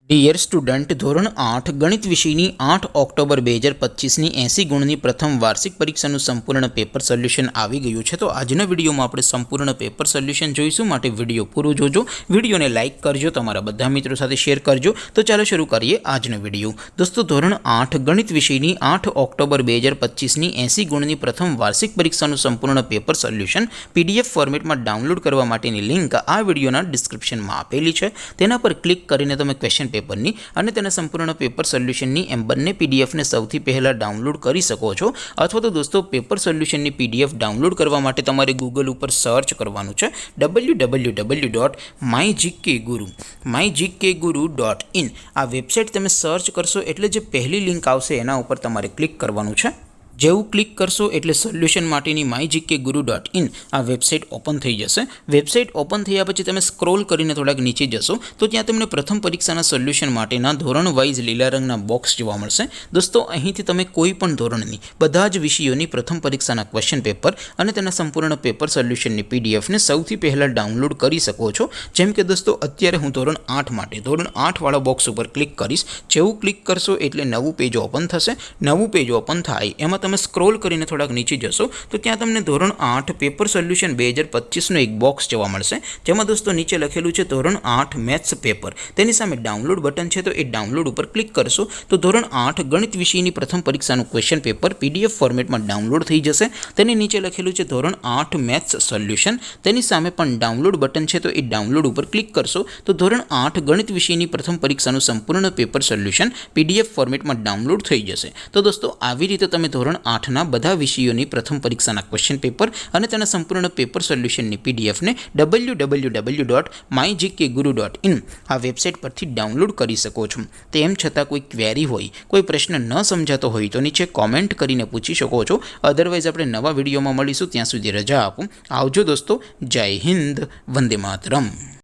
Dear student, ધોરણ 8 ગણિત વિષયની 8 ઓક્ટોબર 2025ની 80 ગુણની પ્રથમ વાર્ષિક પરીક્ષાનું સંપૂર્ણ પેપર સોલ્યુશન આવી ગયું છે। તો આજના વિડીયોમાં આપણે સંપૂર્ણ પેપર સોલ્યુશન જોઈશું, માટે વિડીયો પૂરો જોજો। વિડીયોને લાઇક કરજો, તમારા બધા મિત્રો સાથે શેર કરજો। તો ચાલો શરૂ કરીએ આજનો વિડીયો। દોસ્તો, ધોરણ 8 ગણિત વિષયની 8 ઓક્ટોબર 2025ની 80 ગુણની પ્રથમ વાર્ષિક પરીક્ષાનું સંપૂર્ણ પેપર સોલ્યુશન PDF ફોર્મેટમાં ડાઉનલોડ કરવા માટેની લિંક આ વિડીયોના ડિસ્ક્રિપ્શનમાં આપેલી છે। તેના પર ક્લિક કરીને તમે ક્વેશ્ચન પેપરની અને તેના સંપૂર્ણ પેપર સોલ્યુશનની એમ બંને પીડીએફને સૌથી પહેલાં ડાઉનલોડ કરી શકો છો। અથવા તો દોસ્તો, પેપર સોલ્યુશનની પીડીએફ ડાઉનલોડ કરવા માટે તમારે ગૂગલ ઉપર સર્ચ કરવાનું છે www.mygkguru.in। આ વેબસાઇટ તમે સર્ચ કરશો એટલે જે પહેલી લિંક આવશે એના ઉપર તમારે ક્લિક કરવાનું છે। જેવું ક્લિક કરશો એટલે સોલ્યુશન માટેની mygkguru.in આ વેબસાઇટ ઓપન થઈ જશે। વેબસાઇટ ઓપન થયા પછી તમે સ્ક્રોલ કરીને થોડાક નીચે જશો તો ત્યાં તમને પ્રથમ પરીક્ષાના સોલ્યુશન માટેના ધોરણ વાઇઝ લીલા રંગના બોક્સ જોવા મળશે। દોસ્તો, અહીંથી તમે કોઈ પણ ધોરણની બધા જ વિષયોની પ્રથમ પરીક્ષાના ક્વેશ્ચન પેપર અને તેના સંપૂર્ણ પેપર સોલ્યુશનની પીડીએફને સૌથી પહેલાં ડાઉનલોડ કરી શકો છો। જેમ કે દોસ્તો, અત્યારે હું ધોરણ 8 માટે ધોરણ 8 વાળા બોક્સ ઉપર ક્લિક કરીશ। જેવું ક્લિક કરશો એટલે નવું પેજ ઓપન થશે। નવું પેજ ઓપન થાય એમાં તમે સ્ક્રોલ કરીને થોડાક નીચે જશો તો ત્યાં તમને ધોરણ 8 પેપર સોલ્યુશન 2025નું એક બોક્સ જોવા મળશે, જેમાં દોસ્તો નીચે લખેલું છે ધોરણ 8 મેથ્સ પેપર। તેની સામે ડાઉનલોડ બટન છે, તો એ ડાઉનલોડ ઉપર ક્લિક કરશો તો ધોરણ 8 ગણિત વિષયની પ્રથમ પરીક્ષાનું ક્વેશ્ચન પેપર PDF ફોર્મેટમાં ડાઉનલોડ થઈ જશે। તેની નીચે લખેલું છે ધોરણ 8 મેથ્સ સોલ્યુશન। તેની સામે પણ ડાઉનલોડ બટન છે, તો એ ડાઉનલોડ ઉપર ક્લિક કરશો તો ધોરણ 8 ગણિત વિષયની પ્રથમ પરીક્ષાનું સંપૂર્ણ પેપર સોલ્યુશન PDF ફોર્મેટમાં ડાઉનલોડ થઈ જશે। તો દોસ્તો, આવી રીતે તમે ધોરણ 8ના બધા વિષયોની પ્રથમ પરીક્ષાના ક્વેશ્ચન પેપર અને તેના સંપૂર્ણ પેપર સોલ્યુશનની પીડીએફને www.mygkguru.in આ વેબસાઇટ પરથી ડાઉનલોડ કરી શકો છો। તેમ છતાં કોઈ ક્વેરી હોય, કોઈ પ્રશ્ન ન સમજાતો હોય તો નીચે કોમેન્ટ કરીને પૂછી શકો છો। અધરવાઇઝ આપણે નવા વિડીયોમાં મળીશું, ત્યાં સુધી રજા આપો। આવજો દોસ્તો, જય હિન્દ, વંદે માતરમ।